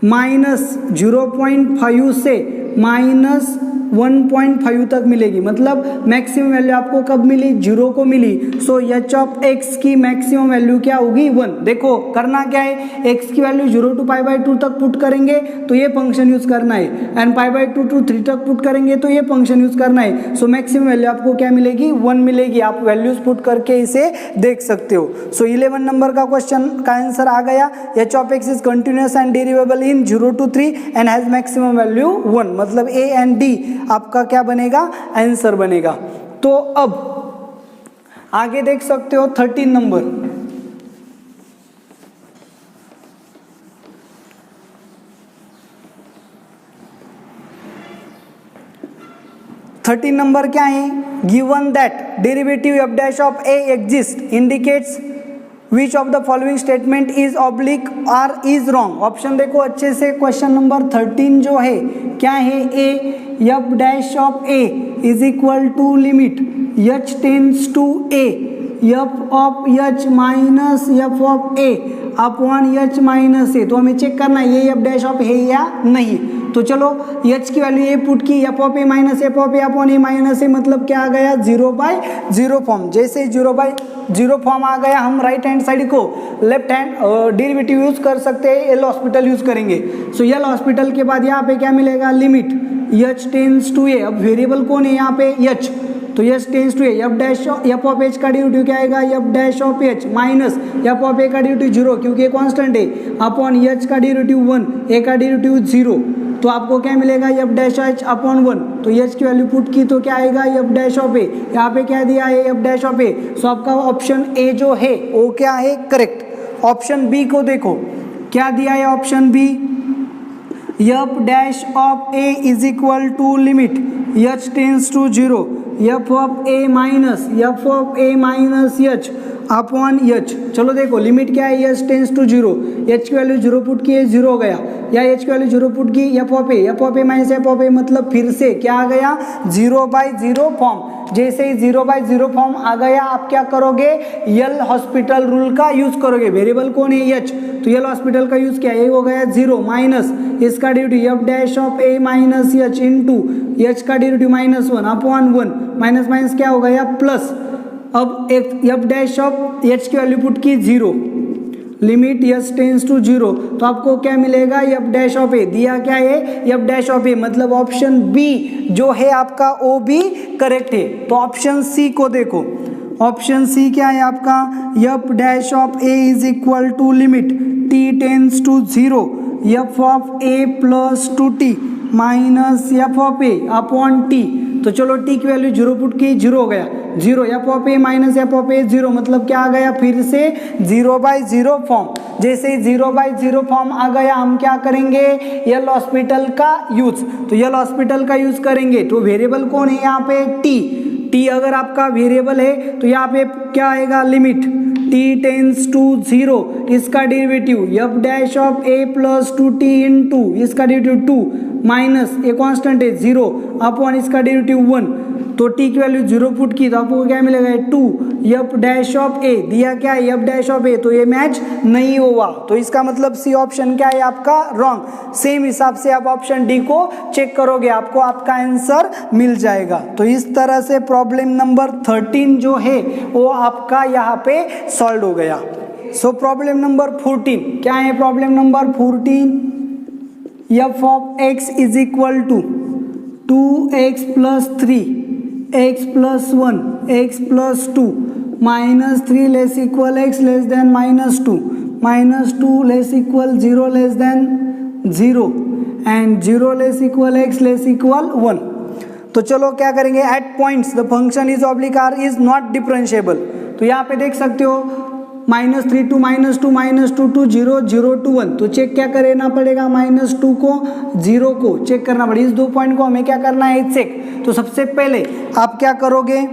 -0.5 से -1.5 तक मिलेगी, मतलब मैक्सिमम वैल्यू आपको कब मिली, 0 को मिली। सो एच ऑफ एक्स की मैक्सिमम वैल्यू क्या होगी 1। देखो करना क्या है, एक्स की वैल्यू 0 टू पाई बाई 2 तक पुट करेंगे तो ये फंक्शन यूज करना है, एंड पाई बाई 2 टू 3 तक पुट करेंगे तो ये फंक्शन यूज करना है। सो मैक्सिमम वैल्यू आपको क्या मिलेगी 1 मिलेगी, आप वैल्यूज पुट करके इसे देख सकते हो। सो 11 नंबर का क्वेश्चन का आंसर आ गया, h of x is continuous and derivable in 0 to 3 and has maximum value 1, मतलब ए एंड डी आपका क्या बनेगा, आंसर बनेगा। तो अब आगे देख सकते हो 13 नंबर, क्या है, given that derivative f dash of a exist indicates which of the following statement is oblique are is wrong. Option देखो अच्छे से, क्वेश्चन नंबर 13 जो है क्या है, a f dash of a is equal to limit h tends to a f of h minus F of a upon h minus a. तो हमें check करना है ये एफ डैश ऑफ है या नहीं। तो चलो h की वैल्यू ए पुट की, f of a minus F of a upon a minus a, मतलब क्या आ गया 0/0 फॉर्म। जैसे 0/0 फॉर्म आ गया, हम राइट हैंड साइड को लेफ्ट हैंड डेरिवेटिव यूज कर सकते हैं, एल हॉस्पिटल यूज करेंगे। सो एल हॉस्पिटल के बाद यहाँ पे क्या मिलेगा, limit h tends to a, अब वेरिएबल कौन है यहाँ पे h, तो h tends to a, f of h का डेरिवेटिव क्या आएगा, f dash of h minus F of a का डेरिवेटिव 0 क्योंकि कांस्टेंट है, अपॉन h का डेरिवेटिव 1, a का डेरिवेटिव 0, तो आपको क्या मिलेगा एफ डैश h अपॉन 1, तो h की वैल्यू पुट की तो क्या आएगा एफ डैश ऑफ a, यहाँ पे क्या दिया है एफ डैश ऑफ a, सो आपका ऑप्शन ए जो है वो क्या है करेक्ट। ऑप्शन बी को देखो क्या दिया है, option b f dash of a is equal to limit h tends to 0 F of a minus h upon h। चलो देखो लिमिट क्या है, h टेंस टू 0, h की वैल्यू 0 पुट की है 0 हो गया, या h की वैल्यू 0 पुट की f of a minus F of a, मतलब फिर से क्या आ गया 0/0 फॉर्म। जैसे ही 0/0 फॉर्म आ गया आप क्या करोगे, यल हॉस्पिटल रूल का यूज करोगे। वेरिएबल कौन है h, तो यल हॉस्पिटल का यूज किया, ये हो गया 0 माइनस इसका derivative f dash of a minus h into h का डेरिवेटिव -1 अपॉन 1, माइनस माइनस क्या हो गया प्लस। अब एक एफ डैश ऑफ h की वैल्यू पुट की 0, लिमिट h टेंस टू 0, तो आपको क्या मिलेगा एफ डैश ऑफ a, दिया क्या है एफ डैश ऑफ a, मतलब ऑप्शन बी जो है आपका वो भी करेक्ट है। तो ऑप्शन सी को देखो, ऑप्शन सी क्या है आपका, F dash of a is equal to limit t tends to 0 F of a plus 2t minus F of a upon t। तो चलो t की वैल्यू 0 पुट की 0 हो गया, 0 F of a minus F of a 0, मतलब क्या आ गया फिर से 0/0 फॉर्म। जैसे 0/0 फॉर्म आ गया हम क्या करेंगे, यल हॉस्पिटल का यूज, तो यल हॉस्पिटल का यूज करेंगे। तो वेरिएबल कौन है यहाँ पे t अगर आपका वेरिएबल है तो यहाँ पे क्या आएगा लिमिट t टेंस टू 0, इसका derivative f dash of a plus 2t into इसका डेरिवेटिव 2 माइनस ए कांस्टेंट है 0 अपॉन इसका डेरिवेटिव 1, तो t की वैल्यू 0 पुट की तो आपको क्या मिलेगा 2 एफ डैश ऑफ a, दिया क्या है एफ डैश ऑफ a, तो ये मैच नहीं हुआ, तो इसका मतलब सी ऑप्शन क्या है आपका रॉन्ग। सेम हिसाब से आप ऑप्शन डी को चेक करोगे, आपको आपका आंसर मिल जाएगा। तो इस तरह से प्रॉब्लम नंबर 13 जो है वो आपका यहाँ पे सॉल्व हो गया। सो प्रॉब्लम नंबर 14 क्या है, problem number 14 f of x is equal to 2x plus 3 x plus 1 x plus 2 minus 3 less equal x less than -2 -2 less equal 0 less than 0 and 0 less equal x less equal 1। तो चलो क्या करेंगे, at points the function is oblique are is not differentiable. तो यहाँ पे देख सकते हो -3 to -2 -2 to 0 0 to 1, तो चेक क्या करना पड़ेगा, -2 को 0 को चेक करना पड़ेगा। इस 2 पॉइंट को हमें क्या करना है चेक। तो सबसे पहले आप क्या करोगे,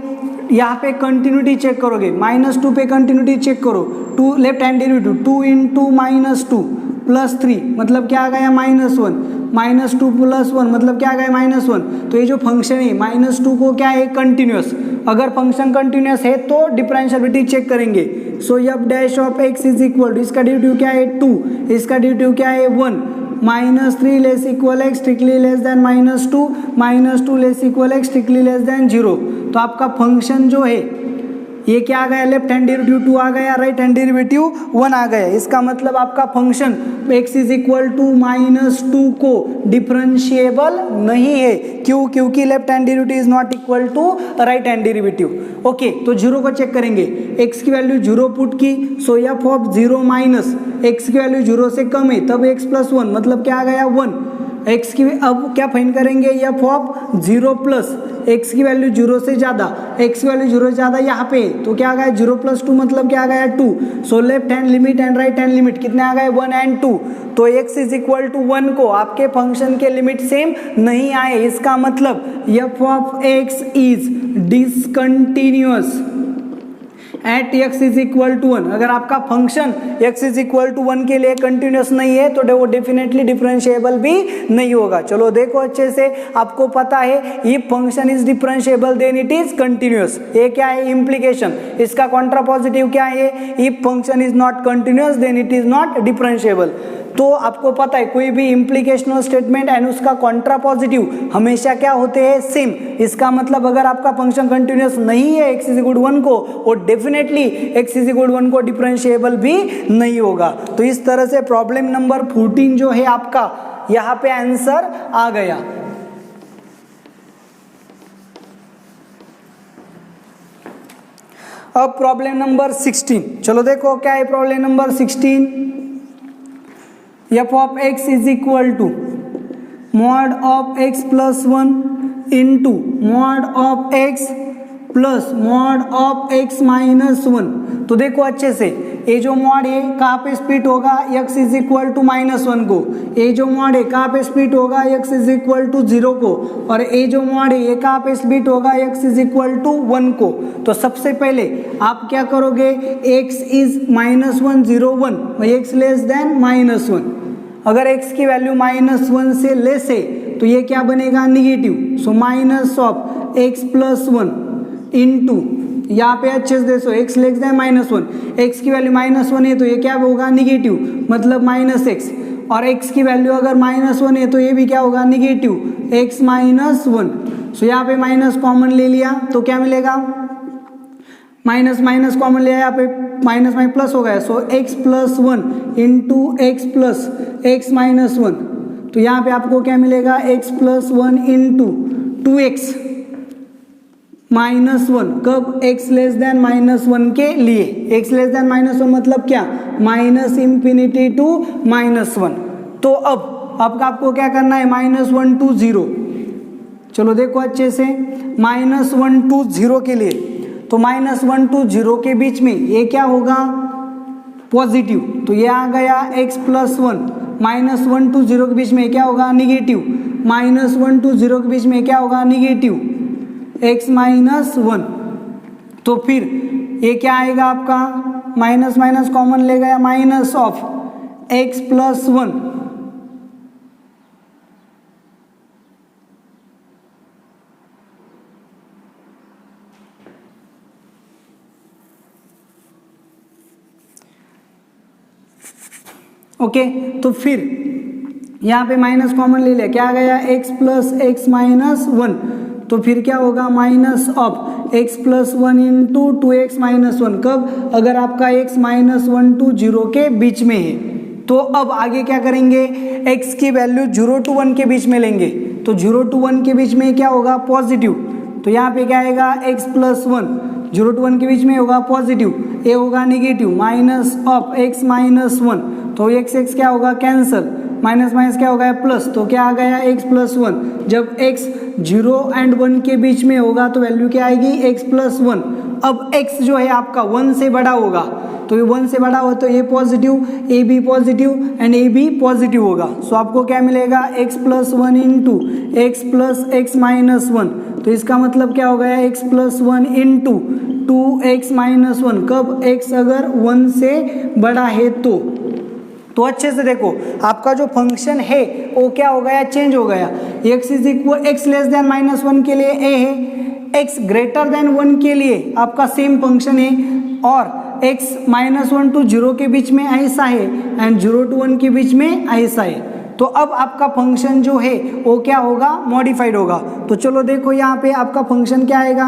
यहाँ पे कंटिन्यूटी चेक करोगे, -2 पे कंटिन्यूटी चेक करो, 2 left hand derivative 2 into -2 plus 3 मतलब क्या आ गया -1, -2 प्लस 1 मतलब क्या आ गया -1। तो ये जो फंक्शन है -2 को क्या है कंटिन्यूस, अगर फंक्शन कंटिन्यूस है तो डिफरेंशिएबिलिटी चेक करेंगे। So f dash of x is equal to, इसका डेरिवेटिव क्या है 2, इसका डेरिवेटिव क्या है 1, -3 less equal x strictly less than -2 -2 less equal x strictly less than 0। तो आपका फंक्शन जो है ये क्या आ गया, लेफ्ट हैंड डेरिवेटिव 2 आ गया, राइट हैंड डेरिवेटिव 1 आ गया। इसका मतलब आपका function x is equal to -2 को डिफरेंशिएबल नहीं है। क्यों, क्योंकि left hand derivative is not equal to right hand derivative. Okay, तो 0 को चेक करेंगे, x की वैल्यू 0 पुट की, सो एफ ऑफ 0 माइनस x की वैल्यू 0 से कम है तब x प्लस 1 मतलब क्या आ गया 1। x की अब क्या फाइंड करेंगे, एफ ऑफ 0 प्लस x की वैल्यू 0 से ज़्यादा, x की वैल्यू 0 से ज़्यादा यहाँ पे, तो क्या आ गया 0 प्लस 2 मतलब क्या आ गया 2। So left hand limit and right hand limit कितने आ गए 1 एंड 2। तो x इज इक्वल टू 1 को आपके फंक्शन के लिमिट सेम नहीं आए, इसका मतलब f of x is discontinuous at x is equal to 1। अगर आपका function x is equal to 1 के लिए कंटिन्यूस नहीं है तो वो डेफिनेटली डिफरेंशिएबल भी नहीं होगा। चलो देखो अच्छे से, आपको पता है if function is differentiable then it is continuous. ये क्या है इम्प्लीकेशन, इसका कॉन्ट्रा पॉजिटिव क्या है, if function is not continuous then it is not differentiable. तो आपको पता है कोई भी इम्प्लीकेशनल स्टेटमेंट एंड उसका कॉन्ट्रा पॉजिटिव हमेशा क्या होते हैं, सेम। इसका मतलब अगर आपका फंक्शन कंटिन्यूअस नहीं है x इज इक्वल टू 1 को, और definitely x is equal to 1 को डिफरेंशिएबल भी नहीं होगा। तो इस तरह से प्रॉब्लम नंबर 14 जो है आपका यहाँ पे आंसर आ गया। अब प्रॉब्लम नंबर 16, चलो देखो क्या है problem number 16। F of x is equal to mod of x plus 1 into mod of x plus mod of x minus 1। तो देखो अच्छे से, ये जो मॉड है कहाँ पे स्प्लिट होगा, x इज इक्वल टू -1 को। ये जो मॉड है कहाँ पे स्प्लिट होगा, x इज इक्वल टू 0 को। और ये जो मॉड है ये कहाँ पे स्प्लिट होगा, x इज इक्वल टू 1 को। तो सबसे पहले आप क्या करोगे, x is -1 0 1, x less than -1। अगर x की वैल्यू -1 से लेस है तो ये क्या बनेगा, negative. So minus of x plus 1 into, यहाँ पे अच्छे से देखो x लेस देन -1, x की वैल्यू -1 है तो ये क्या होगा, निगेटिव, मतलब -x। और x की वैल्यू अगर -1 है तो ये भी क्या होगा, निगेटिव, x माइनस 1। सो यहाँ पे माइनस कॉमन ले लिया तो क्या मिलेगा, माइनस माइनस कॉमन लिया, यहाँ पे माइनस माइनस प्लस हो गया। सो x plus 1 into x plus x minus 1। तो यहाँ पे आपको क्या मिलेगा, x प्लस 1 इंटू 2x माइनस 1, कब, x लेस देन -1 के लिए। x लेस देन -1 मतलब क्या, -∞ टू -1। तो अब आपको क्या करना है, -1 टू 0। चलो देखो अच्छे से, -1 टू 0 के लिए, तो -1 टू 0 के बीच में ये क्या होगा, पॉजिटिव। तो ये आ गया x प्लस 1, -1 टू 0 के बीच में क्या होगा, निगेटिव, -1 टू 0 के बीच में क्या होगा, निगेटिव, x माइनस 1। तो फिर ये क्या आएगा आपका, माइनस माइनस कॉमन ले गया, minus of x plus 1 okay. तो फिर यहाँ पे माइनस कॉमन ले लिया, क्या आ गया, x प्लस एक्स माइनस 1। तो फिर क्या होगा, माइनस ऑफ x प्लस 1 इंटू 2x माइनस 1, कब, अगर आपका x -1 टू 0 के बीच में है। तो अब आगे क्या करेंगे, x की वैल्यू 0 टू 1 के बीच में लेंगे। तो 0 टू 1 के बीच में क्या होगा, पॉजिटिव। तो यहाँ पे क्या आएगा, x प्लस 1 0 टू 1 के बीच में होगा पॉजिटिव, ये होगा negative, minus of x minus 1। तो x क्या होगा, कैंसल, माइनस माइनस क्या होगा, प्लस। तो क्या आ गया, x प्लस 1। जब x 0 एंड 1 के बीच में होगा तो वैल्यू क्या आएगी, x प्लस 1। अब x जो है आपका 1 से बड़ा होगा, तो ये 1 से बड़ा हो तो ये पॉजिटिव, ए भी पॉजिटिव एंड ए भी पॉजिटिव होगा। सो आपको क्या मिलेगा, x plus 1 into x plus x minus 1। तो इसका मतलब क्या हो गया, x प्लस 1 इंटू 2x माइनस 1, कब, x अगर 1 से बड़ा है तो अच्छे से देखो आपका जो फंक्शन है वो क्या हो गया, चेंज हो गया। x is equal, x less than -1 के लिए a है, x ग्रेटर देन 1 के लिए आपका सेम फंक्शन है, और x -1 टू 0 के बीच में ऐसा है एंड 0 टू 1 के बीच में ऐसा है। तो अब आपका फंक्शन जो है वो क्या होगा, मॉडिफाइड होगा। तो चलो देखो यहाँ पे आपका फंक्शन क्या आएगा,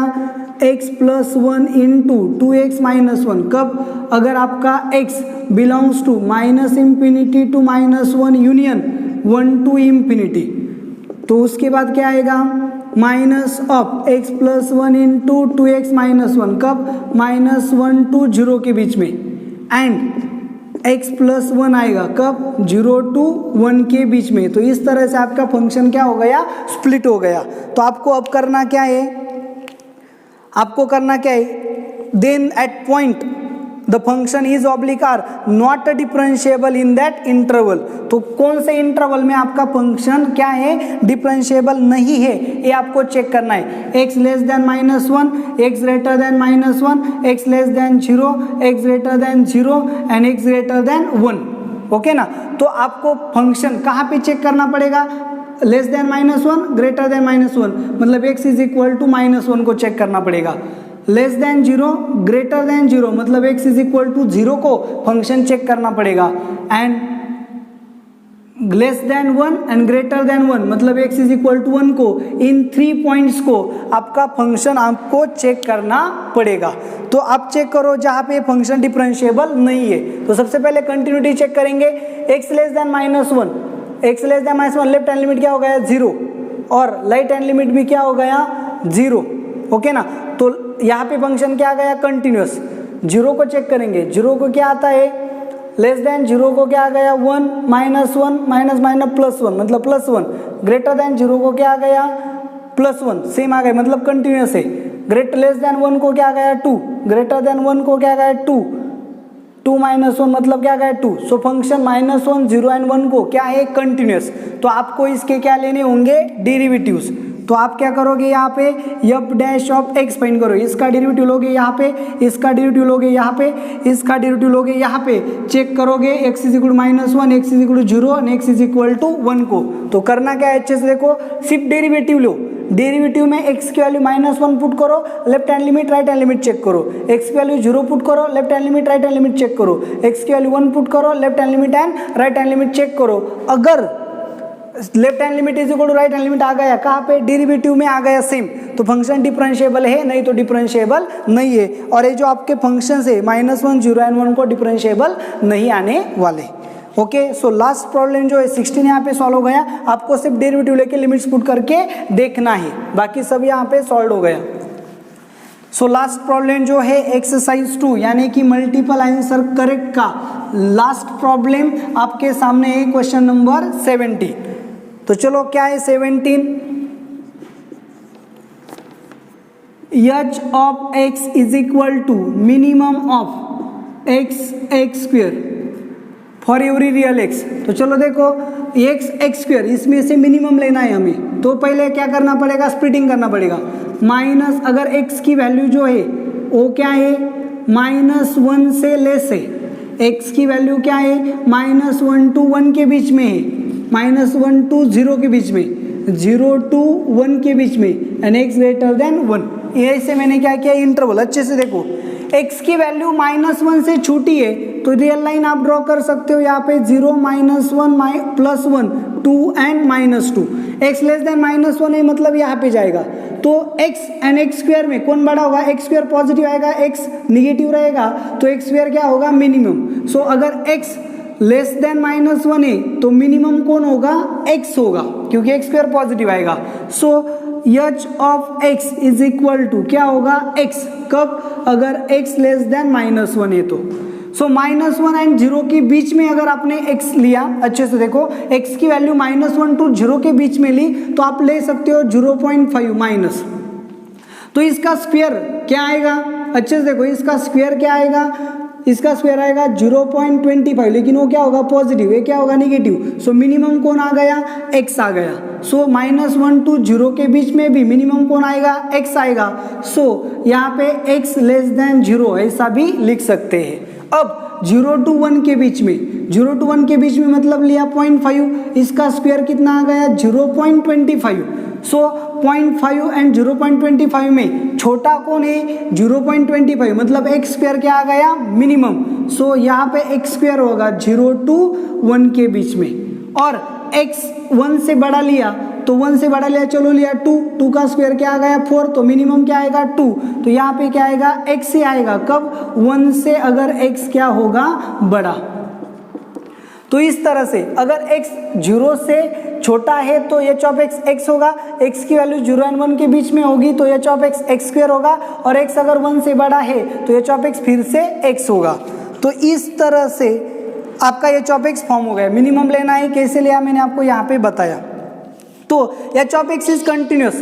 x प्लस 1 इंटू 2x माइनस 1, कब, अगर आपका x belongs to -∞ to -1 union 1 to ∞। तो उसके बाद क्या आएगा, माइनस ऑफ x प्लस 1 इंटू 2x माइनस 1, कब, -1 टू 0 के बीच में, एंड x प्लस 1 आएगा कब, 0 टू 1 के बीच में। तो इस तरह से आपका फंक्शन क्या हो गया, स्प्लिट हो गया। तो आपको अब करना क्या है, आपको करना क्या है, then at point the function is oblique are not differentiable in that interval. तो कौन से इंटरवल में आपका फंक्शन क्या है, डिफरेंशिएबल नहीं है, ये आपको चेक करना है। x less than -1, x greater than -1, x less than 0, x greater than 0 and x greater than 1। Okay ना। तो आपको फंक्शन कहाँ पे चेक करना पड़ेगा, लेस देन -1, ग्रेटर देन -1, मतलब x इज इक्वल टू -1 को चेक करना पड़ेगा। लेस देन 0, ग्रेटर देन 0, मतलब x इज इक्वल टू 0 को फंक्शन चेक करना पड़ेगा। And less than 1 and greater than 1 मतलब x इज इक्वल टू 1 को इन 3 पॉइंट्स को आपका फंक्शन आपको चेक करना पड़ेगा। तो आप चेक करो जहाँ पे फंक्शन डिफरेंशिएबल नहीं है। तो सबसे पहले कंटिन्यूटी चेक करेंगे, x less than -1, x less than -1 left hand limit क्या हो गया 0 और राइट हैंड लिमिट भी क्या हो गया 0, ओके ना। तो यहाँ पे फंक्शन क्या आ गया कंटिन्यूअस। 0 को चेक करेंगे, 0 को क्या आता है लेस देन 0 को क्या आ गया 1 -1 माइनस माइनस +1 मतलब +1, ग्रेटर देन 0 को क्या आ गया +1 सेम आ गया मतलब कंटिन्यूअस है। ग्रेटर लेस देन 1 को क्या आ गया 2, ग्रेटर देन 1 को क्या आ गया 2 -1 मतलब क्या आ गया 2। सो फंक्शन -1 0 एंड 1 को क्या है कंटिन्यूअस। तो आपको इसके क्या लेने होंगे डेरिवेटिव्स। तो आप क्या करोगे यहाँ पे f dash of x find करो, इसका डेरिवेटिव लोगे यहाँ पे, इसका डेरिवेटिव लोगे यहाँ पे, इसका डेरिवेटिव लोगे यहाँ पे, चेक करोगे x is equal -1 x is equal 0 और x इज इक्वल टू 1 को। तो करना क्या है अच्छे से देखो, सिर्फ डेरिवेटिव लो, डेरिवेटिव में x की वैल्यू -1 पुट करो, left hand limit right hand limit check करो, x की वैल्यू 0 पुट करो, left hand limit right hand limit check करो, x की वैल्यू 1 पुट करो, left hand limit and right hand limit check करो। अगर left hand limit is equal to right hand limit आ गया कहाँ पे डेरिवेटिव में आ गया सेम, तो फंक्शन डिफरेंशिएबल है, नहीं तो डिफरेंशिएबल नहीं है। और ये जो आपके फंक्शन है -1 0 एंड 1 को डिफरेंशिएबल नहीं आने वाले। ओके, सो लास्ट प्रॉब्लम जो है 16 यहाँ पे सॉल्व हो गया। आपको सिर्फ डेरिवेटिव लेके लिमिट्स पुट करके देखना है, बाकी सब यहाँ पे सॉल्व हो गया। सो लास्ट प्रॉब्लम जो है एक्सरसाइज 2 यानी कि मल्टीपल आंसर करेक्ट का लास्ट प्रॉब्लम आपके सामने है, क्वेश्चन नंबर 17। तो चलो क्या है 17, h of x is equal to minimum of x square for every real x। तो चलो देखो x स्क्वेयर इसमें से मिनिमम लेना है हमें, तो पहले क्या करना पड़ेगा स्प्लिटिंग करना पड़ेगा। माइनस अगर x की वैल्यू जो है वो क्या है -1 से लेस है, x की वैल्यू क्या है -1 to 1 के बीच में है, -1 to 0 के बीच में, 0 to 1 के बीच में एंड x ग्रेटर देन 1। ये से मैंने क्या किया इंटरवल, अच्छे से देखो x की वैल्यू -1 से छोटी है तो रियल लाइन आप ड्रॉ कर सकते हो यहाँ पे 0 -1 +1 2 एंड -2। x लेस देन -1 है मतलब यहाँ पे जाएगा, तो x एंड x स्क्वायर में कौन बड़ा होगा, x स्क्वायर पॉजिटिव आएगा, x निगेटिव रहेगा, तो x स्क्वायर क्या होगा मिनिमम। सो अगर x लेस देन -1 है तो मिनिमम कौन होगा x होगा, क्योंकि x स्क्वायर पॉजिटिव आएगा। So h of x is equal to क्या होगा x, कब अगर x लेस देन -1 है तो। सो -1 एंड 0 के बीच में अगर आपने x लिया, अच्छे से देखो x की वैल्यू -1 to 0 के बीच में ली तो आप ले सकते हो 0.5 माइनस, तो इसका स्क्वायर क्या आएगा, अच्छे से देखो इसका स्क्वायर क्या आएगा, इसका स्क्वायर आएगा 0.25, लेकिन वो क्या होगा पॉजिटिव, ये क्या होगा नेगेटिव। सो मिनिमम कौन आ गया x आ गया। सो -1 to 0 के बीच में भी मिनिमम कौन आएगा x आएगा। सो यहाँ पे x लेस देन 0 ऐसा भी लिख सकते हैं। अब 0 to 1 के बीच में, 0 to 1 के बीच में मतलब लिया 0.5, इसका स्क्वायर कितना आ गया 0.25। सो 0.5 एंड 0.25 में छोटा कौन है 0.25 मतलब x स्क्वायर क्या आ गया मिनिमम। सो यहाँ पे x स्क्वायर होगा 0 to 1 के बीच में, और x 1 से बड़ा लिया तो 1 से बड़ा लिया, चलो लिया 2 का स्क्वायर क्या आ गया 4, तो मिनिमम क्या आएगा 2, तो यहाँ पे क्या आएगा x से आएगा, कब 1 से अगर x क्या होगा बड़ा। तो इस तरह से अगर x 0 से छोटा है तो एच ऑफ x x होगा, x की वैल्यू 0 एंड 1 के बीच में होगी तो h of x x square होगा, और x अगर 1 से बड़ा है तो एच ऑफ x फिर से x होगा। तो इस तरह से आपका एच ऑफ x फॉर्म हो गया। मिनिमम लेना है, कैसे लिया मैंने आपको यहाँ पे बताया। तो h of x is continuous,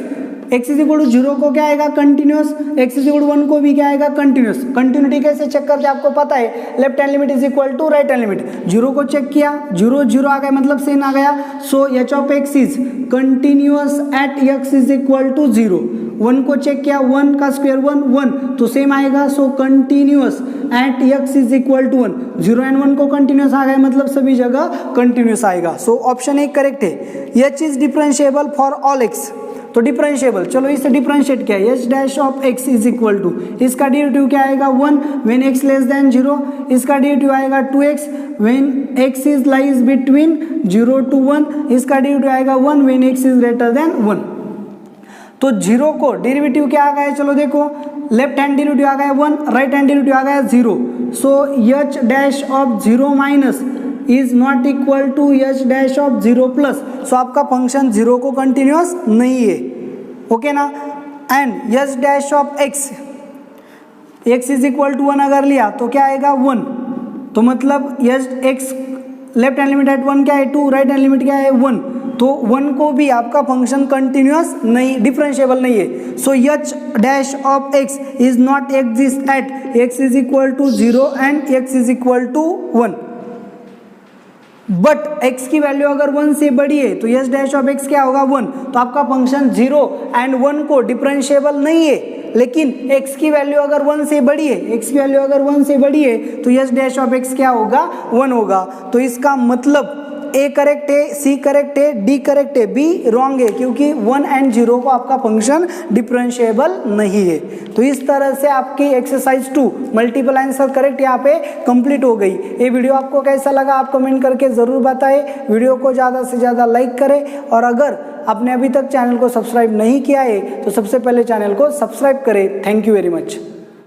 x is equal to 0 को क्या आएगा continuous, x is equal to 1 को भी क्या आएगा कंटिन्यूस। कंटिन्यूटी कैसे चेक करते हैं आपको पता है, left hand limit is equal to right hand limit. 0 को चेक किया 0 0 आ गया मतलब सेम आ गया। So h of x is continuous at x is equal to 0। 1 को चेक किया 1 का स्क्वायर 1 1 तो सेम आएगा। So continuous at x is equal to 1, 0 and 1 को कंटिन्यूस आ गया मतलब सभी जगह कंटिन्यूस आएगा। सो ऑप्शन ए करेक्ट है। H is differentiable for all x, तो डिफरेंशिएबल, चलो इससे डिफरेंशिएट क्या है, h dash of x is equal to, इसका डेरिवेटिव क्या आएगा 1 व्हेन एक्स लेस देन 0, इसका डेरिवेटिव आएगा 2x when x is lies between 0 to 1, इसका डेरिवेटिव आएगा 1 when x is greater than 1। तो 0 को डेरिवेटिव क्या आ गया है, चलो देखो लेफ्ट हैंड डेरिवेटिव आ गया 1, राइट हैंड डेरिवेटिव आ गया 0, so h dash of 0 minus is not equal to h dash of 0 plus, so आपका फंक्शन 0 को कंटिन्यूअस नहीं है, ओके ना। And h dash of x, x is equal to 1 अगर लिया तो क्या आएगा 1, तो मतलब h x left hand limit at 1 क्या है 2, राइट हैंड लिमिट क्या है 1, तो 1 को भी आपका फंक्शन कंटिन्यूअस नहीं, डिफरेंशिएबल नहीं है। So h dash of x is not exist at x is equal to 0 and x is equal to 1, but x की वैल्यू अगर 1 से बड़ी है तो एच डैश ऑफ x क्या होगा 1, तो आपका फंक्शन 0 एंड 1 को डिफरेंशिएबल नहीं है, लेकिन x की वैल्यू अगर 1 से बड़ी है, x की वैल्यू अगर 1 से बड़ी है तो एच डैश ऑफ x क्या होगा 1 होगा। तो इसका मतलब A करेक्ट है, C करेक्ट है, D करेक्ट है, B रॉन्ग है, क्योंकि 1 एंड 0 को आपका फंक्शन डिफरेंशिएबल नहीं है। तो इस तरह से आपकी एक्सरसाइज 2 मल्टीपल आंसर करेक्ट यहाँ पे कंप्लीट हो गई। ये वीडियो आपको कैसा लगा आप कमेंट करके ज़रूर बताएं, वीडियो को ज़्यादा से ज़्यादा लाइक करें, और अगर आपने अभी तक चैनल को सब्सक्राइब नहीं किया है तो सबसे पहले चैनल को सब्सक्राइब करें। Thank you very much.